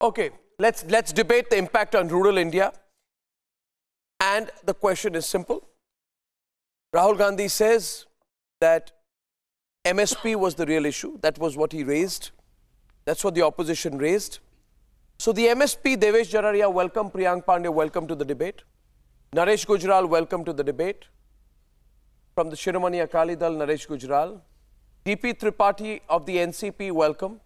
Okay, let's debate the impact on rural India. And the question is simple. Rahul Gandhi says that MSP was the real issue. That was what he raised. That's what the opposition raised. So the MSP, Devesh Jararia, welcome. Priyank Pandey, welcome to the debate. Naresh Gujral, welcome to the debate. From the Shiromani Akali Dal, Naresh Gujral. DP Tripathi of the NCP, welcome.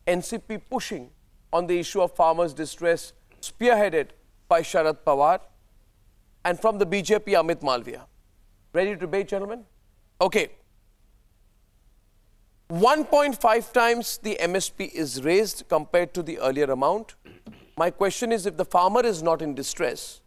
NCP pushing on the issue of farmers' distress, spearheaded by Sharad Pawar. And from the BJP, Amit Malviya. Ready to debate, gentlemen? Okay. 1.5 times the MSP is raised compared to the earlier amount. My question is, if the farmer is not in distress,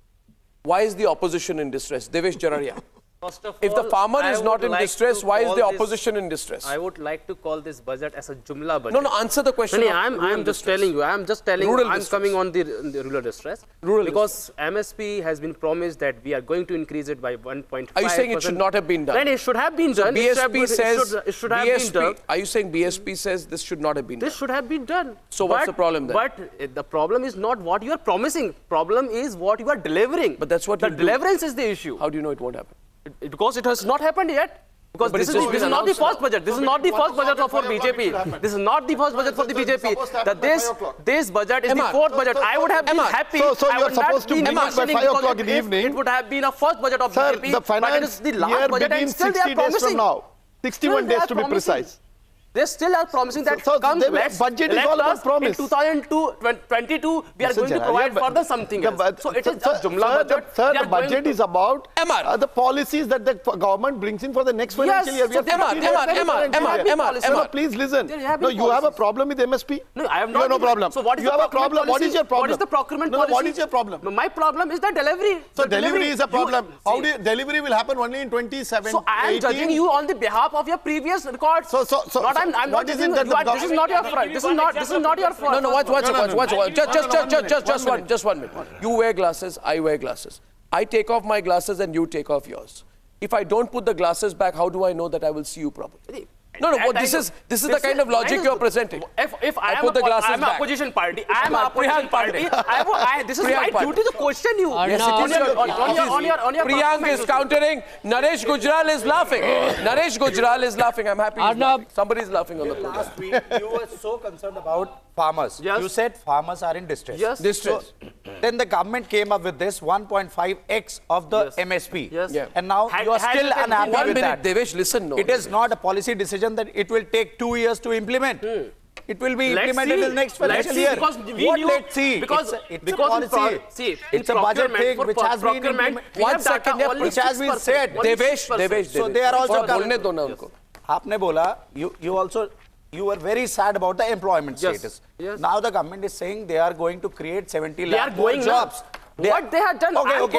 why is the opposition in distress? Devesh Jararia. First of all, if the farmer is not in distress, why is the opposition in distress? I would like to call this budget as a Jumla budget. No, answer the question. No, I'm just telling you. I'm just telling you. I'm coming on the rural distress. Because MSP has been promised that we are going to increase it by 1.5%. Are you saying it should not have been done? Then it should have been done. BSP says it should have been done. Are you saying BSP says this should not have been done? This should have been done. So what's the problem then? But the problem is not what you are promising. Problem is what you are delivering. But that's what the deliverance is the issue. How do you know it won't happen? Because it has not happened yet. Because this is not the first budget. This is not the first budget for BJP. This is not the first budget for the BJP. That this budget is the fourth budget. I would have been happy. So you are supposed to meet by 5 o'clock in the evening. It would have been a first budget of BJP. The finance but it is the last budget and still they are promising. From now. 61 days to be precise. They still are promising that budget is all about promise. In 2022, we are going to provide further something else. So it is just Jumla budget. Sir, the budget is about the policies that the government brings in for the next financial year. Emma, please listen. No, you have a problem with MSP? No, I have not. You have no problem. So what is you have a problem. What is your problem? What is the procurement policy? What is your problem? My problem is the delivery. So delivery is a problem. How do delivery will happen only in 27? So I am judging you on the behalf of your previous records. I'm not judging you. This is not your fault. This is not your fault. No, watch. Just 1 minute. You wear glasses, I wear glasses. I take off my glasses and you take off yours. If I don't put the glasses back, how do I know that I will see you properly? No, this is the kind of logic you're presenting. If I put the glasses back. I'm an opposition party. I'm an opposition party. This is my duty to question you. Yes, it is on your Priyank is countering. Naresh Gujral is laughing. Naresh Gujral is laughing. I'm happy. Arnab, somebody is laughing on the program. Last week, you were so concerned about farmers. Yes. You said farmers are in distress. Yes. Distress. So, then the government came up with this 1.5x of the MSP. Yes. Yeah. And now you are still unhappy with that. Devesh, listen. It is not a policy decision that it will take 2 years to implement. It will be implemented in the next financial year. Let's see. Because it's a policy. It's a budget thing which has been implemented. 1 second, which has been said. Devesh. So they are also बोलने दो ना उनको. आपने बोला you were very sad about the employment status. Yes. Now the government is saying they are going to create 70 lakh more jobs. What they have done. Okay. What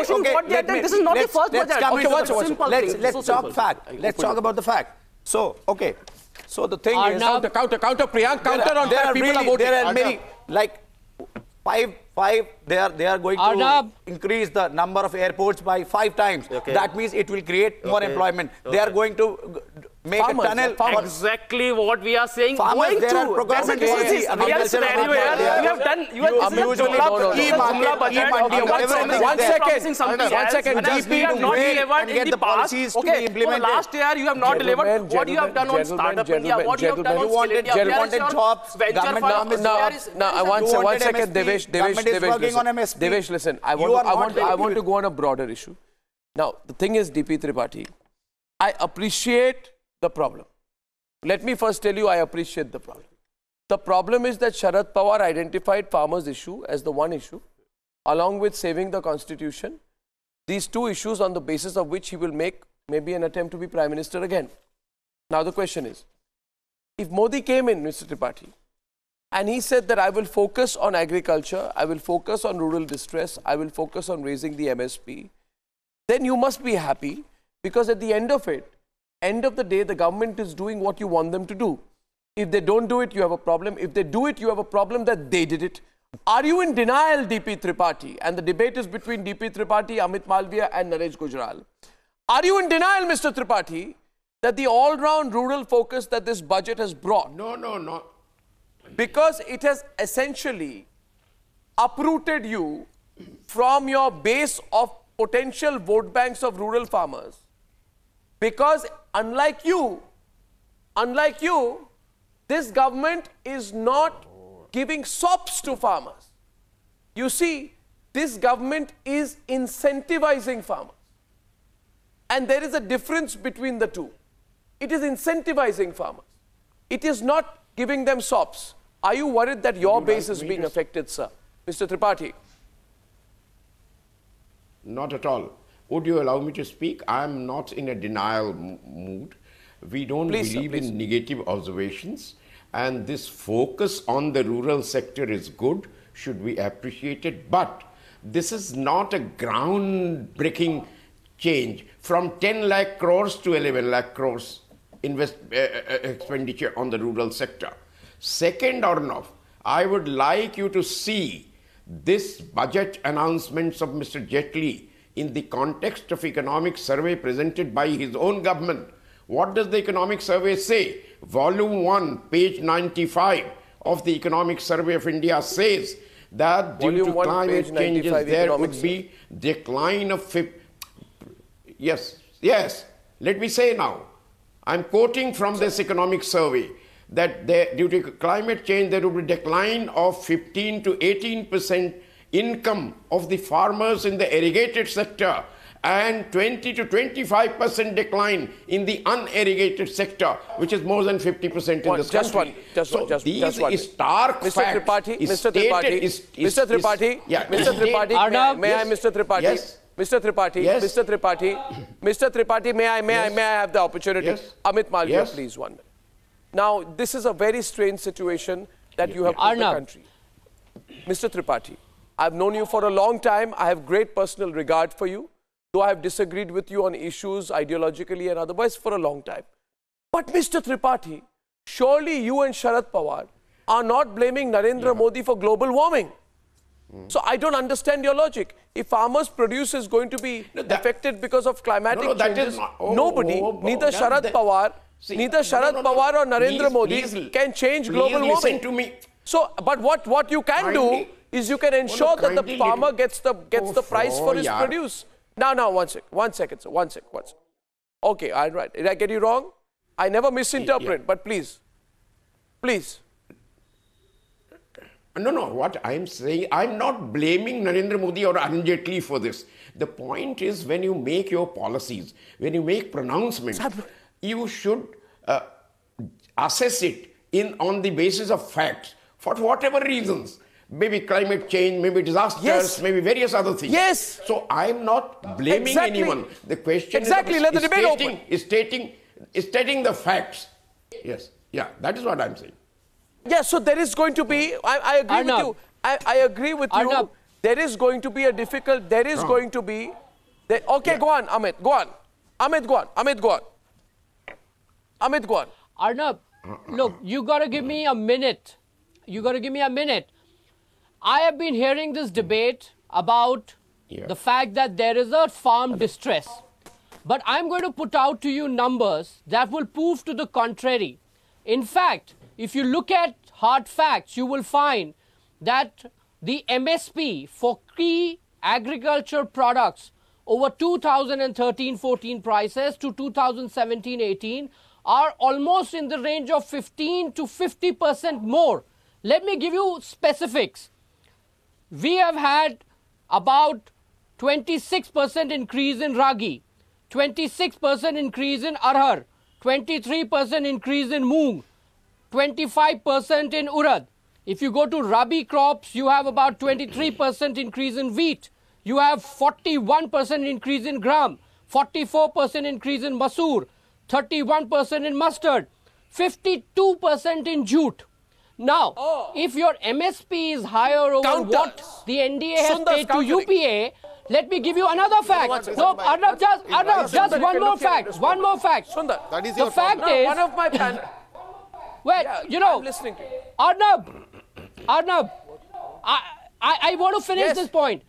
they have done. This is not the first budget. Let's talk fact. Let's talk about the fact. So, okay. So the thing is... Counter, Priyank, counter on fact. People are voting. There are many, like, five, they are going to increase the number of airports by 5 times. Okay. That means it will create more employment. They are going to make a tunnel. Exactly what we are saying. Farmers, there are procurement policy. You have done. You have One second. We have not delivered in the past. Okay. Last year you have not delivered. What you have done on Startup India? What you have done on Skill India? You wanted jobs. One second, Devesh, listen. I want to go on a broader issue. Now, the thing is, DP Tripathi, I appreciate the problem. Let me first tell you, I appreciate the problem. The problem is that Sharad Pawar identified farmers' issue as the one issue, along with saving the constitution. These two issues on the basis of which he will make maybe an attempt to be Prime Minister again. Now, the question is, if Modi came in, Mr. Tripathi, and he said that I will focus on agriculture, I will focus on rural distress, I will focus on raising the MSP, then you must be happy, because at the end of the day, the government is doing what you want them to do. If they don't do it, you have a problem. If they do it, you have a problem that they did it. Are you in denial, DP Tripathi? And the debate is between DP Tripathi, Amit Malviya and Naresh Gujral. Are you in denial, Mr. Tripathi, that the all-round rural focus that this budget has brought? No. because it has essentially uprooted you from your base of potential vote banks of rural farmers. Because unlike you, this government is not giving sops to farmers. You see, this government is incentivizing farmers. And there is a difference between the two. It is incentivizing farmers. It is not giving them sops. Are you worried that your base is being affected, sir? Mr. Tripathi. Not at all. Would you allow me to speak? I am not in a denial mood. We don't believe in negative observations. And this focus on the rural sector is good, should be appreciated. But this is not a groundbreaking change from 10 lakh crores to 11 lakh crores expenditure on the rural sector. Second, Arnab, I would like you to see this budget announcements of Mr. Jaitley in the context of economic survey presented by his own government. What does the economic survey say? Volume 1, page 95 of the economic survey of India says that due to climate changes there would be decline of... Yes, let me say now, I'm quoting from this economic survey that due to climate change there will be decline of 15 to 18% income of the farmers in the irrigated sector and 20 to 25% decline in the unirrigated sector, which is more than 50% in this country. These stark facts. Mr. Tripathi, may I have the opportunity? Yes. Amit Malviya, please, 1 minute. Now, this is a very strange situation that you have put the country. Mr. Tripathi, I've known you for a long time. I have great personal regard for you, though I have disagreed with you on issues ideologically and otherwise for a long time. But Mr. Tripathi, surely you and Sharad Pawar are not blaming Narendra Modi for global warming. So I don't understand your logic. If farmers' produce is going to be affected because of climatic changes, nobody, neither Sharad Pawar, Pawar or Narendra Modi can change global warming. Listen to me. So, but what you can do is you can ensure that the farmer gets the price for his produce. Now, one second, sir. Okay, all right. Did I get you wrong? I never misinterpret, but please. No, what I'm saying, I'm not blaming Narendra Modi or Arun Jaitley for this. The point is, when you make your policies, when you make pronouncements, you should assess it on the basis of facts, for whatever reasons. Maybe climate change, maybe disasters, maybe various other things. Yes. So I'm not blaming anyone. The question is stating the facts. Yes. Yeah, that is what I'm saying. Yeah, so there is going to be, I agree with you. I agree with you. There is going to be a difficult, okay, go on, Amit, go on. Amit, go on. Arnab, look, you got to give me a minute. I have been hearing this debate about the fact that there is a farm distress. But I'm going to put out to you numbers that will prove to the contrary. In fact, if you look at hard facts, you will find that the MSP for key agriculture products over 2013-14 prices to 2017-18 are almost in the range of 15 to 50% more. Let me give you specifics. We have had about 26% increase in ragi, 26% increase in arhar, 23% increase in moong, 25% in urad. If you go to rabi crops, you have about 23% increase in wheat. You have 41% increase in gram, 44% increase in masoor, 31% in mustard, 52% in jute. Now, if your MSP is higher over what the NDA has paid to UPA, let me give you another fact. No, Arnab, just one more fact. Sundar, that is the fact is, one of my panel. Well, you know, I'm listening to you. Arnab, I want to finish this point.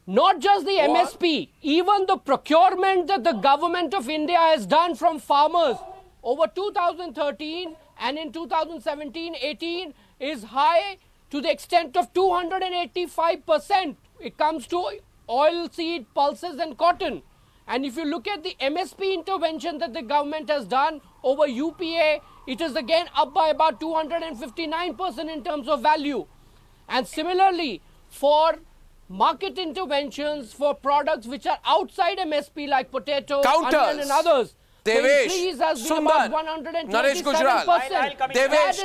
Not just the MSP, even the procurement that the government of India has done from farmers over 2013 and in 2017-18, is high to the extent of 285%. It comes to oilseed, pulses and cotton. And if you look at the MSP intervention that the government has done over UPA, it is again up by about 259% in terms of value. And similarly, for market interventions for products which are outside MSP like potato, onion and others, the increase has been about 127%. Devesh,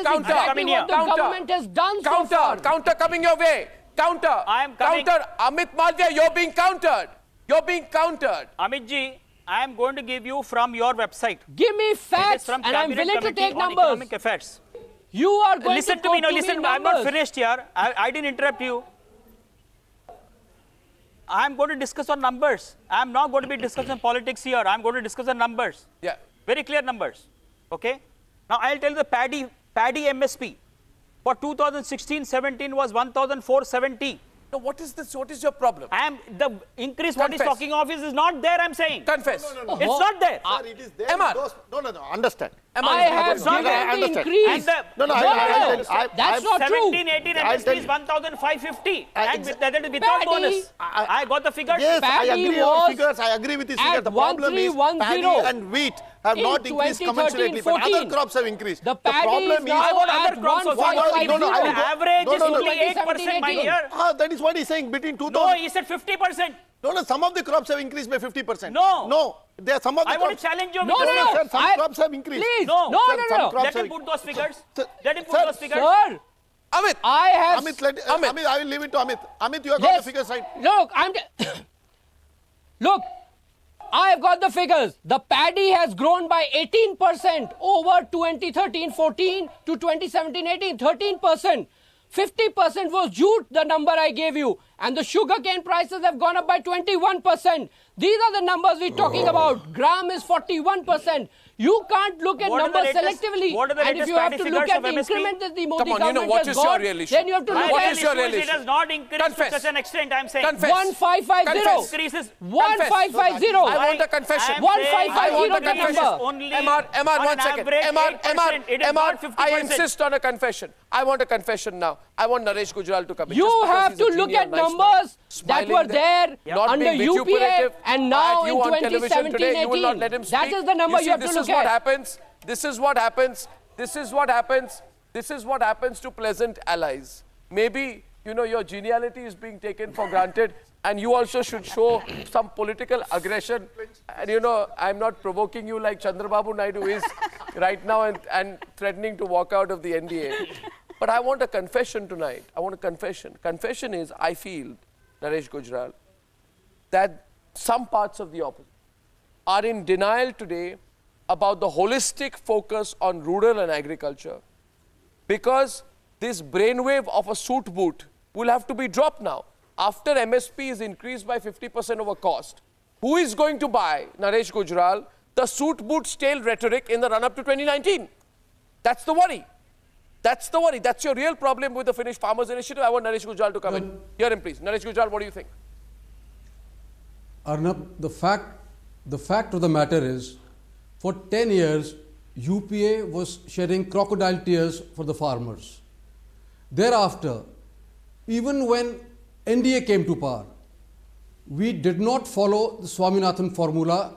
counter. Exactly what the government has done so far. Counter coming your way. Counter. I am coming. Counter. Amit Malviya, you're being countered. You're being countered. Amit ji, I am going to give you from your website. Give me facts and I'm willing to take numbers. Economic affairs. You are going listen to me. No, listen. I'm not finished here. I didn't interrupt you. I'm going to discuss on numbers. I'm not going to be discussing politics here. I'm going to discuss on numbers. Yeah. Very clear numbers. Okay. Now I'll tell you the paddy MSP for 2016-17 was 1,470. Now what is this? What is your problem? The increase what he's talking of is not there, I'm saying. Confess. No. It's not there. Sir, it is there. No, understand. I have given the increase. That's not true. 17-18 MSP is 1,550 and without bonus. I got the figures. Yes, I agree on figures. I agree with these figures. The problem is paddy and wheat have not increased commensurately, but other crops have increased. The problem is I want other crops also. The average is only 8%, my dear. That is what he's saying. Between 2000. No, he said 50%. No, some of the crops have increased by 50%. No. There are some of the I want to challenge you. No. Sir, some crops have increased. Please. No. Let him put those figures. Let him put those figures. Sir. Amit. Amit, I will leave it to Amit. Amit, you have got the figures right. Look, I have got the figures. The paddy has grown by 18% over 2013-14 to 2017-18, 13%. 50% was jute, the number I gave you. And the sugarcane prices have gone up by 21%. These are the numbers we're talking about. Gram is 41%. You can't look at numbers selectively. And if you have to look at the increment that the Modi government has got, then you have to look at what is your real issue? It has not increased to such an extent, I'm saying. 1550. 1550. I want a confession. 1550 the number. MR, 1 second. MR, I insist on a confession. I want a confession now. I want Naresh Gujral to come in. You have to look at numbers that were there under UPA and now in 2017-18. That is the number you have to look at. This is what happens. This is what happens to pleasant allies. Maybe, your geniality is being taken for granted and you also should show some political aggression. And, I'm not provoking you like Chandrababu Naidu is right now and threatening to walk out of the NDA. But I want a confession tonight. I want a confession. Confession is, I feel, Naresh Gujral, that some parts of the opposition are in denial today about the holistic focus on rural and agriculture, because this brainwave of a suit boot will have to be dropped now. After MSP is increased by 50% over cost, who is going to buy, Naresh Gujral, the suit boot stale rhetoric in the run-up to 2019? That's the worry. That's the worry. That's your real problem with the Finnish Farmers Initiative. I want Naresh Gujral to come in. Hear him, please. Naresh Gujral, what do you think? Arnab, the fact of the matter is, for 10 years, UPA was shedding crocodile tears for the farmers. Thereafter, even when NDA came to power, we did not follow the Swaminathan formula,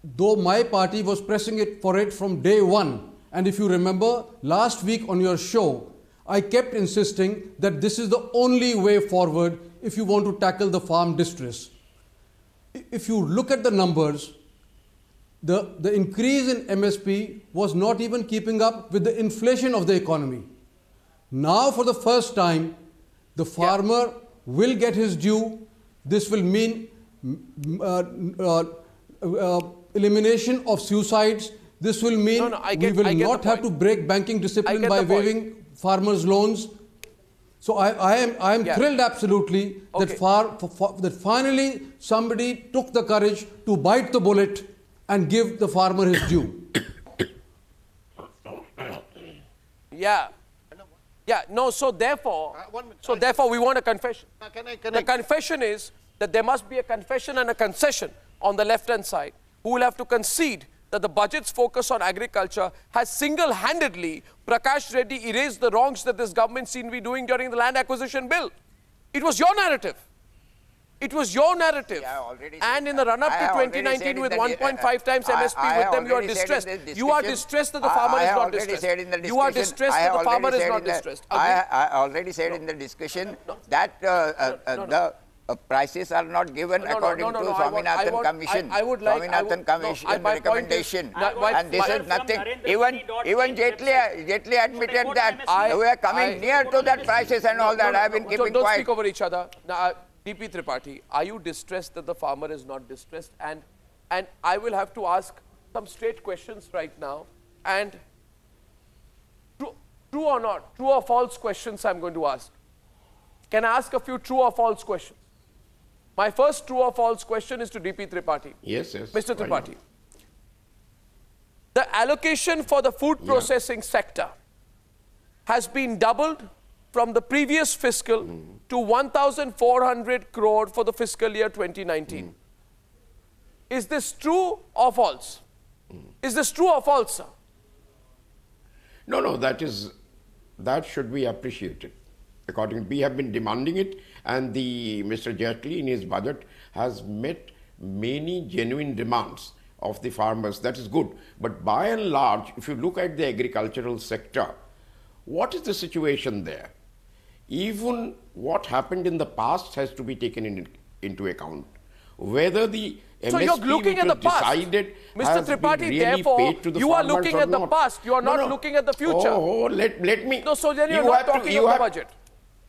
though my party was pressing for it from day one. And if you remember, last week on your show, I kept insisting that this is the only way forward if you want to tackle the farm distress. If you look at the numbers, the increase in MSP was not even keeping up with the inflation of the economy. Now, for the first time, the farmer will get his due. This will mean elimination of suicides. This will mean we will not have to break banking discipline by waiving farmers' loans. So I am thrilled absolutely that finally somebody took the courage to bite the bullet and give the farmer his due. So therefore we want a confession. The confession is that there must be a confession and a concession on the left-hand side, who will have to concede that the budget's focus on agriculture has single-handedly, Prakash Reddy, erased the wrongs that this government seemed to be doing during the land acquisition bill. It was your narrative. It was your narrative. And in the run-up to 2019 with 1.5 times MSP with them, you are distressed. You are distressed that the farmer is not distressed. You are distressed that the farmer is not distressed. I already said in the discussion that the prices are not given according to Swaminathan Commission. Swaminathan Commission recommendation. And this is nothing. Even Jaitley admitted that we are coming near to that prices and all that. I have been keeping quiet. Don't speak over each other. Now, DP Tripathi, are you distressed that the farmer is not distressed? And I will have to ask some straight questions right now. And true or not, true or false questions I'm going to ask. Can I ask a few true or false questions? My first true or false question is to DP Tripathi. Yes, yes. Mr. Tripathi, the allocation for the food processing sector has been doubled from the previous fiscal to 1,400 crore for the fiscal year 2019. Is this true or false? Is this true or false, sir? No, that should be appreciated. We have been demanding it, and Mr. Jaitley in his budget has met many genuine demands of the farmers. That is good. But by and large, if you look at the agricultural sector, what is the situation there? Even what happened in the past has to be taken into account. Whether the MSP which was decided has been really paid to the farmers or not. You are looking at the past. You are not looking at the future. Oh, let me. No, so then you are not talking about the budget.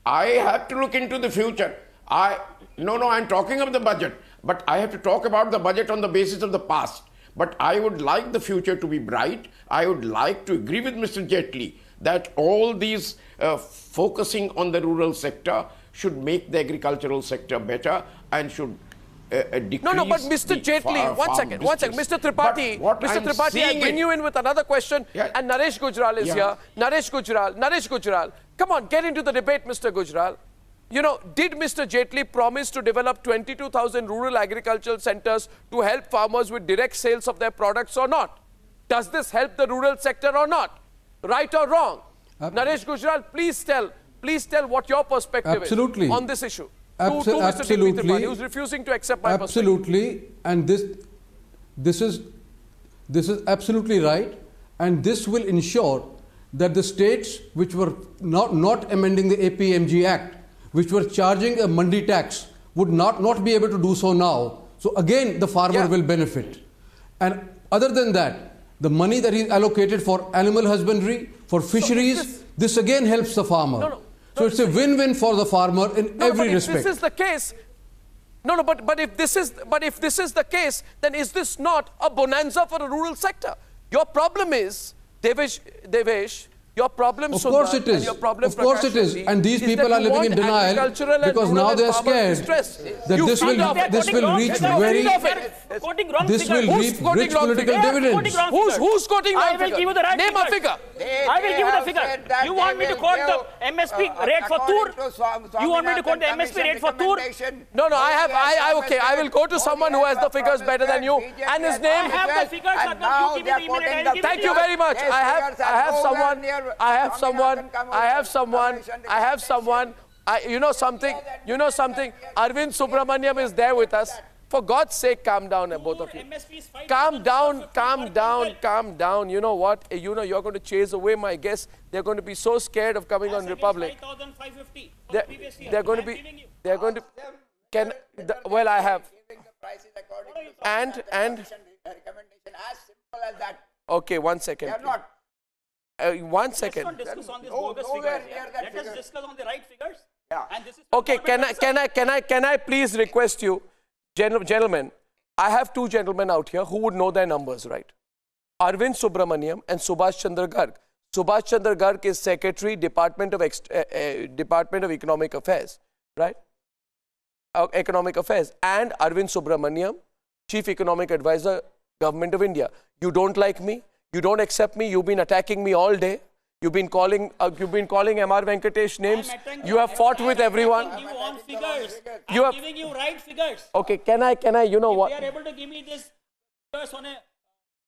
I have to look into the future. I'm talking of the budget. But I have to talk about the budget on the basis of the past. But I would like the future to be bright. I would like to agree with Mr. Jaitley that all these focusing on the rural sector should make the agricultural sector better and should decrease. No, but Mr. Jaitley, one second. Mr. Tripathi, I'll bring you in with another question. Yeah. And Naresh Gujral is here. Naresh Gujral. Come on, get into the debate, Mr. Gujral. You know, did Mr. Jaitley promise to develop 22,000 rural agricultural centers to help farmers with direct sales of their products or not? Does this help the rural sector or not? Right or wrong? Naresh Gujral, please tell what your perspective is on this issue. To Mr. Tripathi, who's refusing to accept my perspective. Absolutely, and this is absolutely right, and this will ensure that the states which were not amending the APMG Act, which were charging a mandi tax, would not be able to do so now. So again, the farmer will benefit. And other than that, the money that is allocated for animal husbandry, for fisheries, this again helps the farmer. So it's a win-win for the farmer in every respect. If this is the case, but if this is the case, then is this not a bonanza for the rural sector? Your problem is, Devesh, your problem, of course it is. Of course it is. And these people are living in denial because now they are scared that this will reach very... This will reap rich political dividends. Who's quoting wrong figure? I will give you the right Name a figure. I will give you the figure. You want me to quote the MSP rate for Tur? You want me to quote the MSP rate for Tur? No, okay. I will go to someone who has the figures better than you. And his name... I have the figures. You give me the email. Thank you very much. I have someone. You know something? Arvind Subramaniam is there with us. For God's sake, calm down, both of you. Calm down. You know what? You're going to chase away my guests. They're going to be so scared of coming on Republic. 5,550 they're going to. Well, I have. And. Okay, 1 second. 1 second. Let's not discuss on these bogus figures. Let us discuss on the right figures. And this is okay, can I please request you, gentlemen, I have two gentlemen out here who would know their numbers, right? Arvind Subramaniam and Subhash Chandra Garg. Subhash Chandra Garg is Secretary, Department of Economic Affairs, right? Economic Affairs. And Arvind Subramaniam, Chief Economic Advisor, Government of India. You don't like me? You don't accept me. You've been attacking me all day. You've been calling M.R. Venkatesh names. You have fought with everyone. I'm giving you on figures. I'm giving you right figures. Okay, can I, you know what? If they are able to give me this figures on a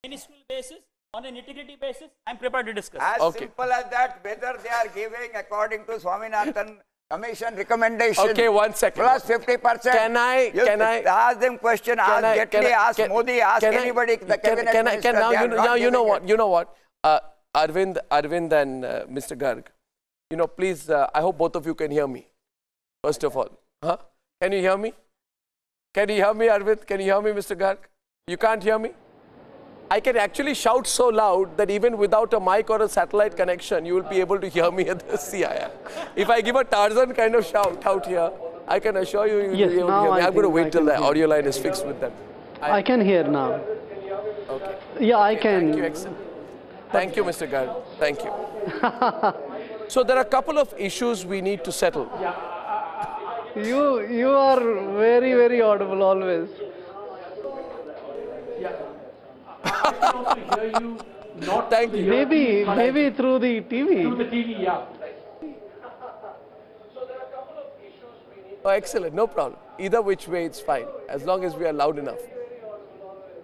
ministerial basis, on an integrity basis, I am prepared to discuss. As simple as that, whether they are giving according to Swaminathan Commission recommendation. Okay, 1 second. Plus 50%. Can I ask them question? Ask Jetli, ask Modi, ask anybody. The cabinet minister. Now you know what? You know what? Arvind and Mr. Garg, you know, please. I hope both of you can hear me. First of all, can you hear me? Can you hear me, Arvind? Can you hear me, Mr. Garg? You can't hear me? I can actually shout so loud that even without a mic or a satellite connection, you will be able to hear me at the CII. If I give a Tarzan kind of shout out here, I can assure you, you'll be able to hear me. I'm going to wait till the audio line is fixed with them. I can hear now. Okay. Yeah, I can. Thank you, excellent. Thank you, Mr. Garg. Thank you. So there are a couple of issues we need to settle. You are very, very audible always. I can also hear you not Thank you. Maybe through the TV. Through the TV, yeah. Oh, excellent, no problem. Either which way, it's fine, as long as we are loud enough.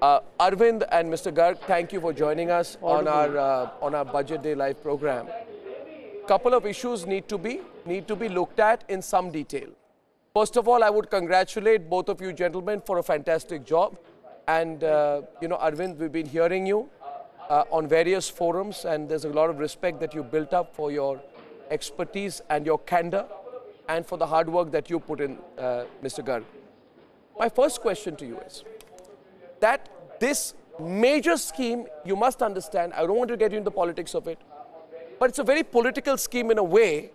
Arvind and Mr. Garg, thank you for joining us on our Budget Day Live program. Couple of issues need to be looked at in some detail. First of all, I would congratulate both of you gentlemen for a fantastic job. And, you know, Arvind, we've been hearing you on various forums, and there's a lot of respect that you built up for your expertise and your candor and for the hard work that you put in, Mr. Garg. My first question to you is that this major scheme, you must understand, I don't want to get into the politics of it, but it's a very political scheme in a way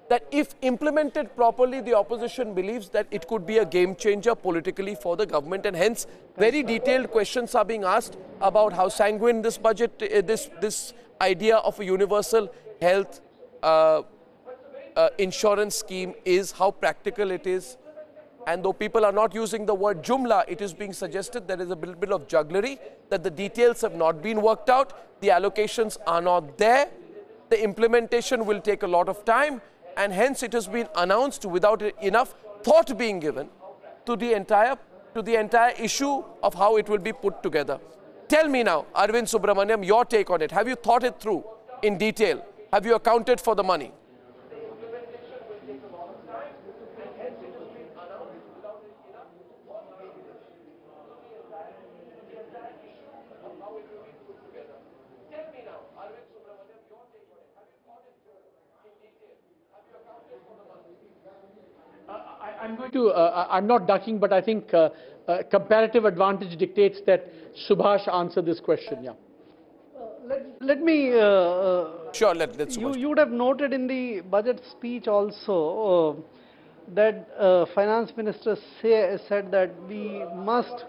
that if implemented properly, the opposition believes that it could be a game changer politically for the government, and hence very detailed questions are being asked about how sanguine this budget, this idea of a universal health insurance scheme is, how practical it is. And though people are not using the word jumla, it is being suggested there is a little bit of jugglery, that the details have not been worked out, the allocations are not there, the implementation will take a lot of time, and hence it has been announced without enough thought being given to the entire issue of how it will be put together. Tell me now, Arvind Subramaniam, your take on it. Have you thought it through in detail? Have you accounted for the money? I'm not ducking, but I think comparative advantage dictates that Subhash answer this question. Yeah. Let me. Sure, let's. You would have noted in the budget speech also that Finance Minister said that we must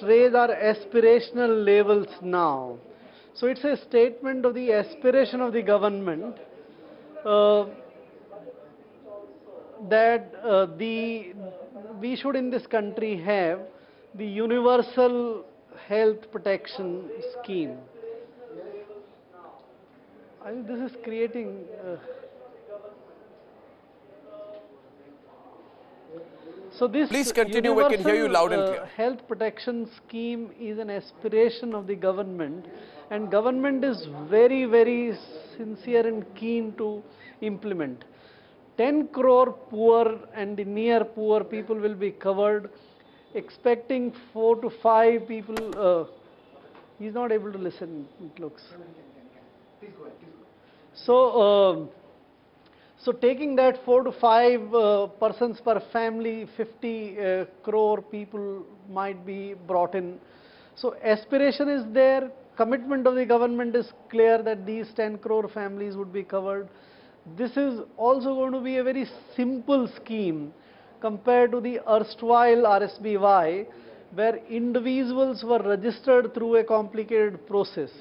raise our aspirational levels now. So it's a statement of the aspiration of the government. That we should in this country have the universal health protection scheme. I think this is creating so this please continue, we can hear you loud and clear. Health protection scheme is an aspiration of the government, and government is very, very sincere and keen to implement. 10 crore poor and the near poor people will be covered, expecting 4 to 5 people. He's not able to listen, it looks. Please go ahead. So taking that 4 to 5 persons per family, 50 crore people might be brought in. So aspiration is there, commitment of the government is clear that these 10 crore families would be covered. This is also going to be a very simple scheme compared to the erstwhile RSBY, where individuals were registered through a complicated process.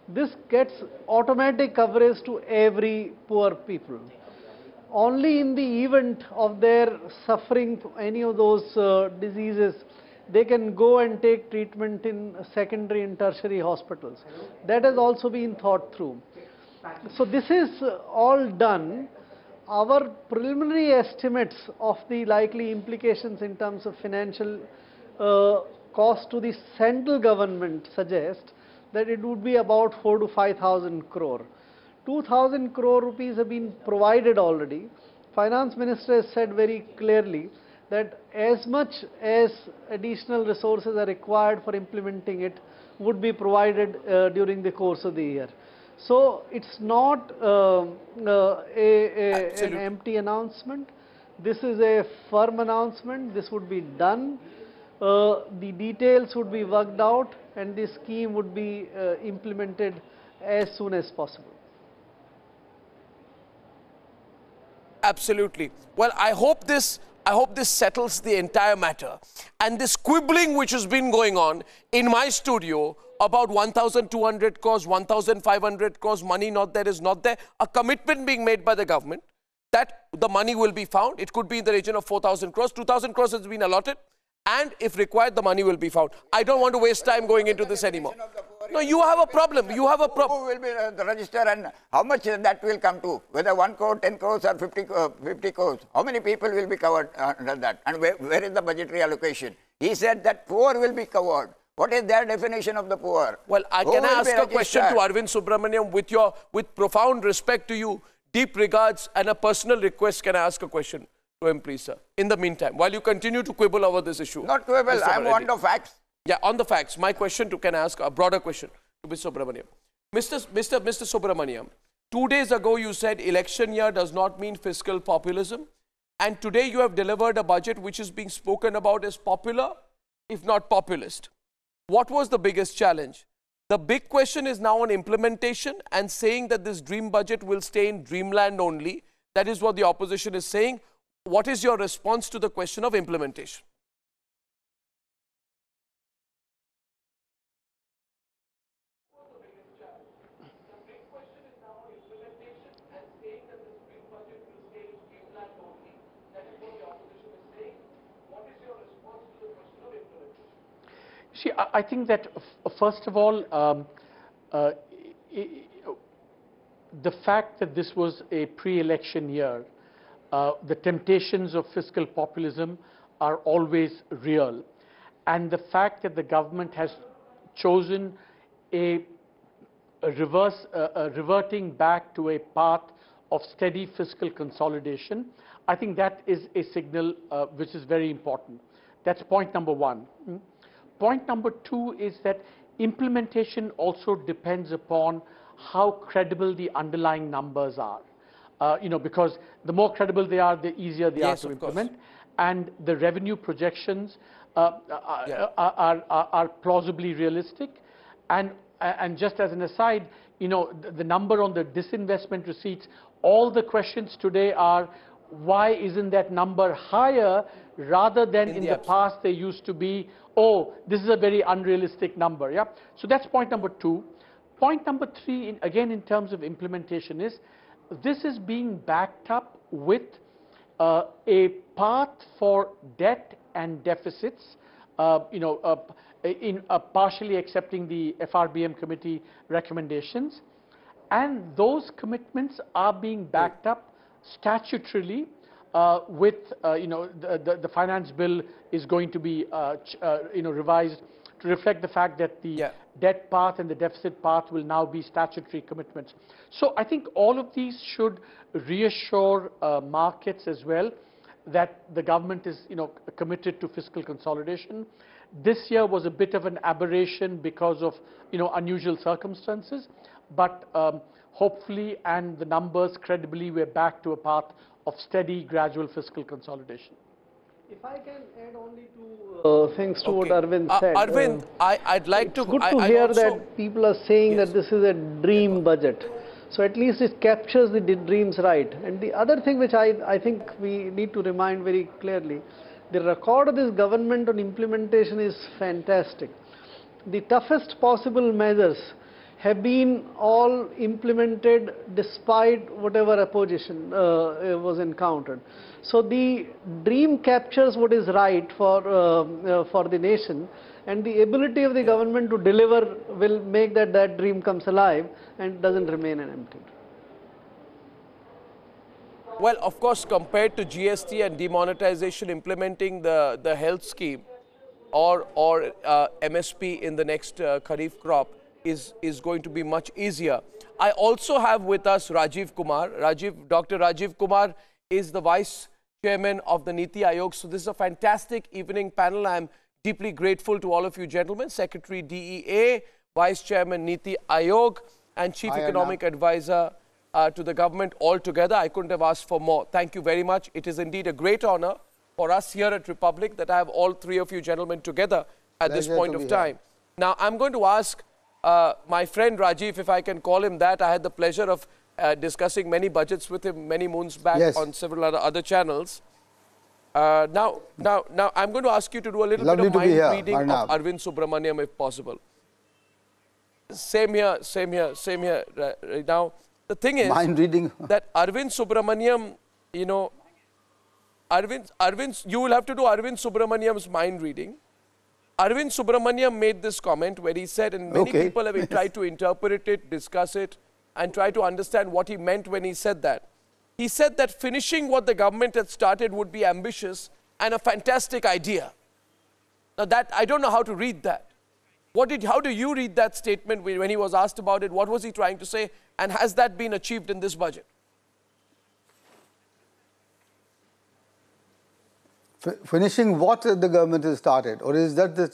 This gets automatic coverage to every poor people. Only in the event of their suffering any of those diseases, they can go and take treatment in secondary and tertiary hospitals. That has also been thought through. So this is all done. Our preliminary estimates of the likely implications in terms of financial cost to the central government suggests that it would be about 4,000 to 5,000 crore. 2,000 crore rupees have been provided already. Finance Minister has said very clearly that as much as additional resources are required for implementing it would be provided during the course of the year. So it's not an empty announcement. This is a firm announcement. This would be done. The details would be worked out and the scheme would be implemented as soon as possible. Absolutely. Well, I hope this settles the entire matter. And this quibbling which has been going on in my studio about 1,200 crores, 1,500 crores, money not there is not there, a commitment being made by the government that the money will be found. It could be in the region of 4,000 crores, 2,000 crores has been allotted, and if required, the money will be found. I don't want to waste time going into this anymore. No, you have a problem. You have a problem. Who will be the register and how much that will come to? Whether 1 crore, 10 crores or 50 crores. How many people will be covered under that? And where is the budgetary allocation? He said that poor will be covered. What is their definition of the poor? Well, can I ask a question to Arvind Subramaniam with profound respect to you, deep regards and a personal request? Can I ask a question to him, please, sir? In the meantime, while you continue to quibble over this issue. Not quibble, I want the facts. Yeah, on the facts. My question can I ask a broader question to Mr. Subramaniam? Mr. Subramaniam, 2 days ago you said election year does not mean fiscal populism, and today you have delivered a budget which is being spoken about as popular, if not populist. What was the biggest challenge? The big question is now on implementation and saying that this dream budget will stay in dreamland only. That is what the opposition is saying. What is your response to the question of implementation? See, I think that first of all, the fact that this was a pre-election year, the temptations of fiscal populism are always real. And the fact that the government has chosen reverting back to a path of steady fiscal consolidation, I think that is a signal which is very important. That's point number one. Point number two is that implementation also depends upon how credible the underlying numbers are. Because the more credible they are, the easier they are to implement. And the revenue projections are plausibly realistic. And just as an aside, the number on the disinvestment receipts, all the questions today are, why isn't that number higher rather than in the past they used to be, oh, this is a very unrealistic number. Yeah. So that's point number two. Point number three, again in terms of implementation, is this is being backed up with a path for debt and deficits, partially accepting the FRBM committee recommendations. And those commitments are being backed up statutorily with, the finance bill is going to be, revised to reflect the fact that the debt path and the deficit path will now be statutory commitments. So I think all of these should reassure markets as well that the government is, committed to fiscal consolidation. This year was a bit of an aberration because of, unusual circumstances, but hopefully, and the numbers credibly, we're back to a path of steady, gradual fiscal consolidation. If I can add only two things to what Arvind said. Arvind, I'd like to... It's good to hear that people are saying that this is a dream budget. So at least it captures the dreams right. And the other thing which I think we need to remind very clearly, the record of this government on implementation is fantastic. The toughest possible measures have been all implemented despite whatever opposition was encountered. So the dream captures what is right for the nation, and the ability of the government to deliver will make that dream comes alive and doesn't remain an empty dream. Well, of course, compared to GST and demonetization, implementing the health scheme MSP in the next Kharif crop is going to be much easier. I also have with us Rajiv Kumar. Dr. Rajiv Kumar is the Vice Chairman of the Niti Aayog. So this is a fantastic evening panel. I'm deeply grateful to all of you gentlemen. Secretary DEA, Vice Chairman Niti Aayog, and Chief Economic Advisor to the government altogether. I couldn't have asked for more. Thank you very much. It is indeed a great honor for us here at Republic that I have all three of you gentlemen together at this point of time. Now, I'm going to ask my friend Rajiv, if I can call him that. I had the pleasure of discussing many budgets with him many moons back on several other channels. Now, I'm going to ask you to do a little bit of mind reading of Arvind Subramaniam, if possible. Same here. Now, the thing is that Arvind Subramaniam, you know, you will have to do Arvind Subramaniam's mind reading. Arvind Subramaniam made this comment where he said, and many people have tried to interpret it, discuss it, and try to understand what he meant when he said that. He said that finishing what the government had started would be ambitious and a fantastic idea. Now that, I don't know how to read that. How do you read that statement when he was asked about it? What was he trying to say? And has that been achieved in this budget? Finishing what the government has started, or is that the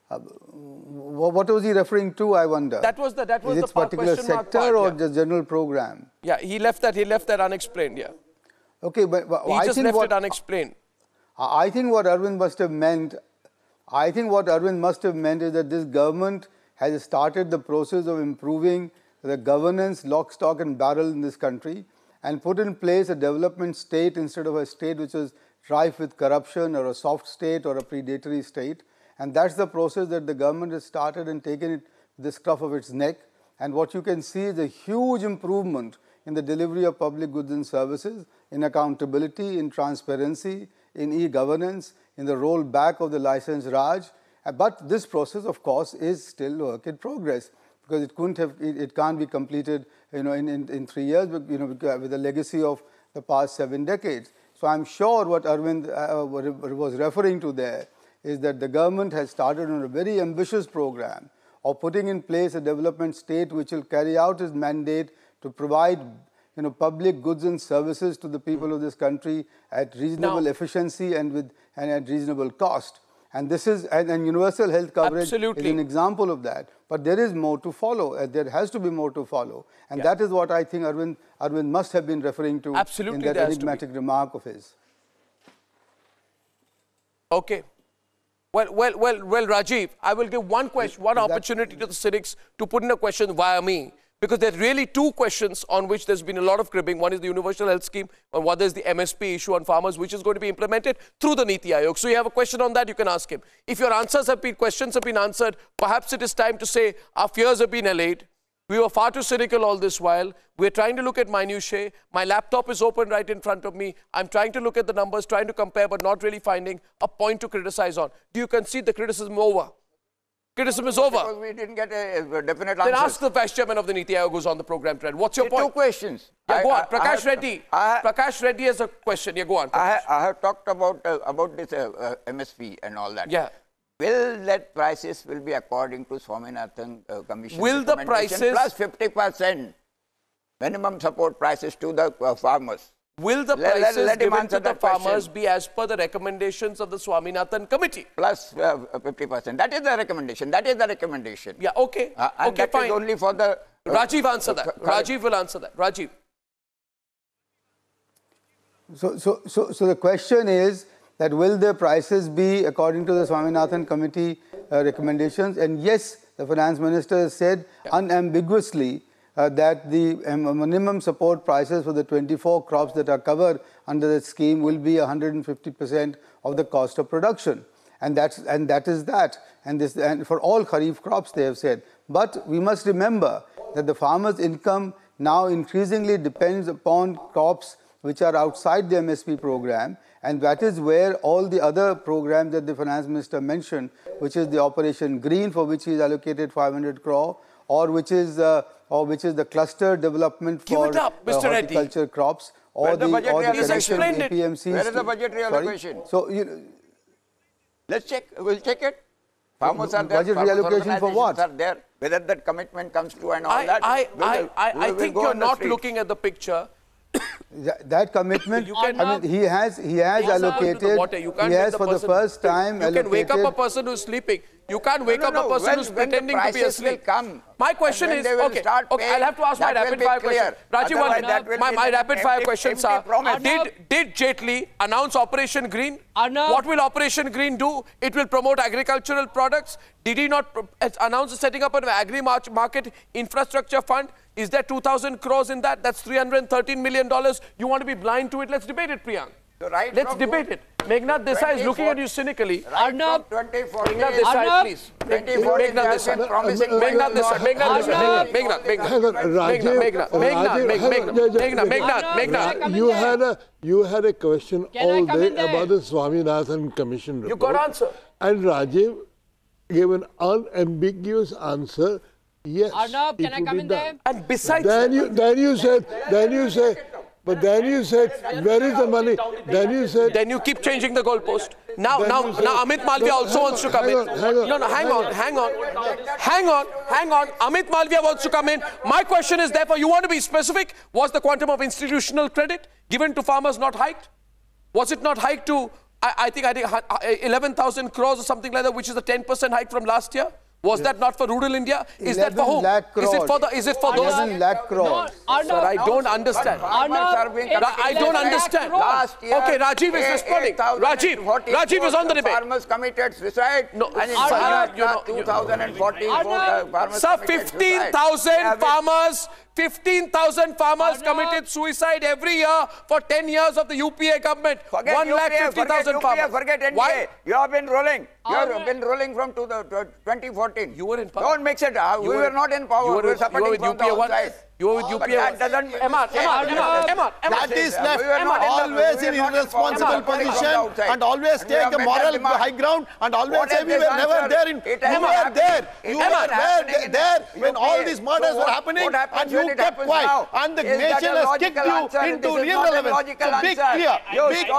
what was he referring to? I wonder. That was the particular sector or the general program? Yeah, he left that unexplained. Yeah. Okay, but he just left it unexplained. I think what Arvind must have meant. I think what Arvind must have meant is that this government has started the process of improving the governance, lock, stock, and barrel in this country, and put in place a development state instead of a state which is rife with corruption, or a soft state, or a predatory state. And that's the process that the government has started and taken it the scruff of its neck. And what you can see is a huge improvement in the delivery of public goods and services, in accountability, in transparency, in e-governance, in the rollback of the license Raj. But this process, of course, is still work in progress, because it can't be completed, you know, in 3 years, you know, with the legacy of the past 7 decades. So I'm sure what Arvind was referring to there is that the government has started on a very ambitious program of putting in place a development state which will carry out its mandate to provide, you know, public goods and services to the people of this country at reasonable efficiency and at reasonable cost. And this is and universal health coverage is an example of that. But there is more to follow. There has to be more to follow, and that is what I think Arvind must have been referring to in that enigmatic remark of his. Okay. Well, Rajiv, I will give one opportunity to the cynics to put in a question via me, because there are really two questions on which there's been a lot of cribbing. One is the universal health scheme, and one is the MSP issue on farmers, which is going to be implemented through the Niti Aayog. So you have a question on that, you can ask him. If your questions have been answered, perhaps it is time to say our fears have been allayed. We were far too cynical all this while. We're trying to look at minutiae. My laptop is open right in front of me. I'm trying to look at the numbers, trying to compare, but not really finding a point to criticize on. Do you concede the criticism over? Criticism is over. Because we didn't get a definite answer. Then ask the Vice Chairman of the Niti Aayog who's on the program trend. What's your point? 2 questions. Yeah, go on. Prakash Reddy. Prakash Reddy has a question. Yeah, go on. I have talked about this MSP and all that. Yeah. Will that prices will be according to Swaminathan Commission? Will the prices plus 50% minimum support prices to the farmers? Will the prices given to the farmers be as per the recommendations of the Swaminathan Committee? Plus 50%. That is the recommendation. That is the recommendation. Yeah, okay. And okay, that fine. is only for the... Rajiv, answer that. Rajiv will answer that. Rajiv. So the question is that will the prices be according to the Swaminathan Committee recommendations? And yes, the Finance Minister has said unambiguously that the minimum support prices for the 24 crops that are covered under that scheme will be 150% of the cost of production. And that is that. And for all Kharif crops, they have said. But we must remember that the farmer's income now increasingly depends upon crops which are outside the MSP program, and that is where all the other programs that the Finance Minister mentioned, which is the Operation Green, for which he is allocated 500 crore, or which is the cluster development for horticulture crops, or the connection APMCs. Where is the budgetary allocation? So Let's check. We'll check it. Farmers are there. Budget reallocation for what? Are there. Whether that commitment comes true and all that. I think you're not looking at the picture. That commitment, I mean, he has allocated, he has for the first time allocated. You can wake up a person who's sleeping. You can't wake up a person who's pretending to be asleep. My question is, okay, I'll have to ask my rapid fire question. Rajiv, my rapid fire questions are, did Jaitley announce Operation Green? What will Operation Green do? It will promote agricultural products. Did he not announce setting up an agri-market infrastructure fund? Is there 2,000 crores in that? That's $313 million. You want to be blind to it? Let's debate it, Priyank. Right, let's debate it. Meghnad Desai is looking at you cynically. Arnab, Meghnad Desai, please. Meghnad Desai. Meghnad Desai. Meghnad. You had a question all day about the Swaminathan Commission report. You got answer. And Rajiv gave an unambiguous answer. Yes. Arnab, can I come in there? And besides, then you said, where is the money? Then you keep changing the goalpost. Now Amit Malviya also wants to come in. Hang on. Amit Malviya wants to come in. My question is, therefore, you want to be specific. Was the quantum of institutional credit given to farmers not hiked? Was it not hiked to, I think 11,000 crores or something like that, which is a 10% hike from last year? Was that not for rural India? Is that for whom? Is it for those? 11 lakh crores. Sir, I don't understand. I don't understand. Okay, Rajiv is responding. Rajiv is on the debate. Farmers committed suicide. No, and in 2014, sir, 15,000 farmers committed suicide every year for 10 years of the UPA government. 1,50,000 farmers. Forget NDA. Why? You have been rolling. You have been rolling from 2014. You were in power. Don't mix it. We were not in power. We were supporting from the outside. You were with UPA. That doesn't... That is left always in irresponsible position and always take the moral high ground and always say we were never there. You were there when all these murders were happening and you kept quiet. And the nation has kicked you into irrelevance. So be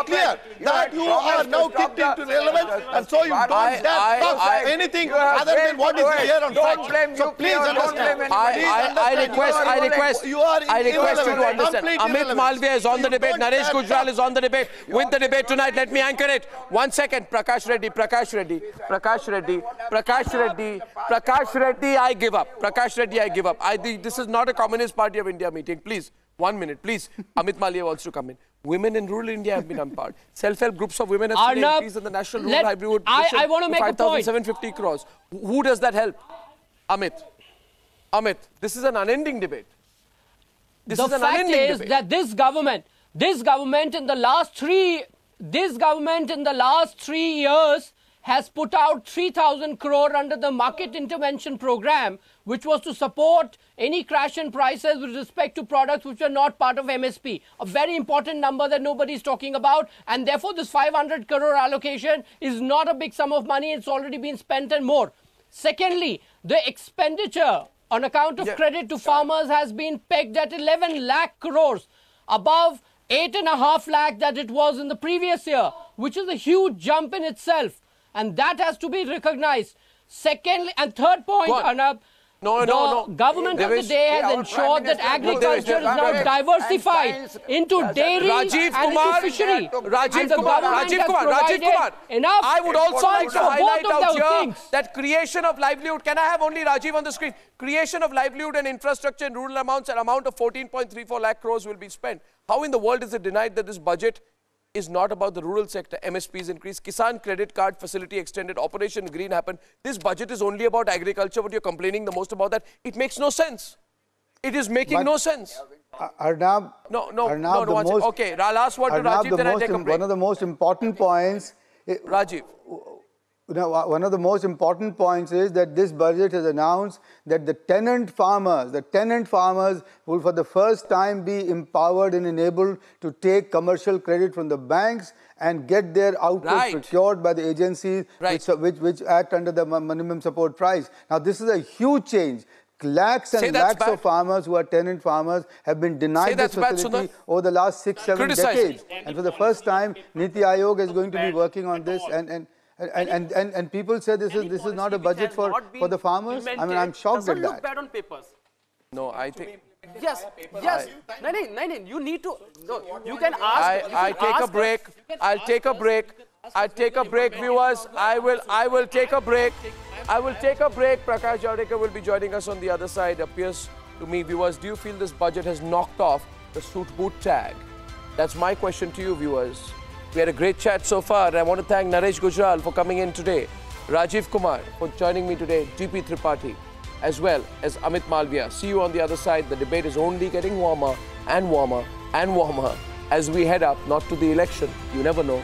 clear that you are now kicked into irrelevance and so you don't dare talk anything other than what is here on fact. So please understand. I request you to understand. Amit Malviya is on the debate. Naresh Gujral is on the debate. With the debate tonight, let me anchor it. 1 second. Prakash Reddy, I give up. This is not a Communist Party of India meeting. Please, 1 minute, please. Amit Malviya wants to come in. Women in rural India have been empowered. Self-help groups of women have seen an increase in the national rural livelihood. I want to make a point. 5,750 crores. Who does that help? Amit, this is an unending debate. The fact is that this government in the last 3 years has put out 3,000 crore under the market intervention program, which was to support any crash in prices with respect to products which are not part of MSP. A very important number that nobody is talking about, and therefore this 500 crore allocation is not a big sum of money. It's already been spent and more. Secondly, the expenditure on account of credit to farmers has been pegged at 11 lakh crores, above 8.5 lakh that it was in the previous year, which is a huge jump in itself. And that has to be recognized. Secondly, and third point, Arnab, the government of the day has ensured that agriculture is now diversified into dairy and into fishery. Rajiv Kumar. Enough. I would also like to highlight out here that creation of livelihood. Can I have only Rajiv on the screen? Creation of livelihood and infrastructure in rural amounts, an amount of 14.34 lakh crores will be spent. How in the world is it denied that this budget is not about the rural sector? MSPs increased, Kisan credit card facility extended, Operation Green happened. This budget is only about agriculture, but you're complaining the most about that. It makes no sense. It is making no sense. Arnab, okay, last word to Rajiv, then I take a break. One of the most important points... Rajiv. One of the most important points is that this budget has announced that the tenant farmers will for the first time be empowered and enabled to take commercial credit from the banks and get their output procured by the agencies which act under the minimum support price. Now this is a huge change. Lakhs and lakhs of farmers who are tenant farmers have been denied this facility over the last 6-7 decades. And for the first time, Niti Aayog is going to be working on this And people say this is not a budget for the farmers. I mean, I'm shocked at that. Look bad on papers. No, I think. Yes, yes. No, you need to. No, you can ask. I take a break. I'll take a break. I'll take a break, viewers. I will take a break. I will take a break. Prakash Javadekar will be joining us on the other side. Appears to me, viewers, do you feel this budget has knocked off the suit boot tag? That's my question to you, viewers. We had a great chat so far. And I want to thank Naresh Gujral for coming in today, Rajiv Kumar for joining me today, GP Tripathi, as well as Amit Malviya. See you on the other side. The debate is only getting warmer and warmer and warmer as we head up, not to the election. You never know.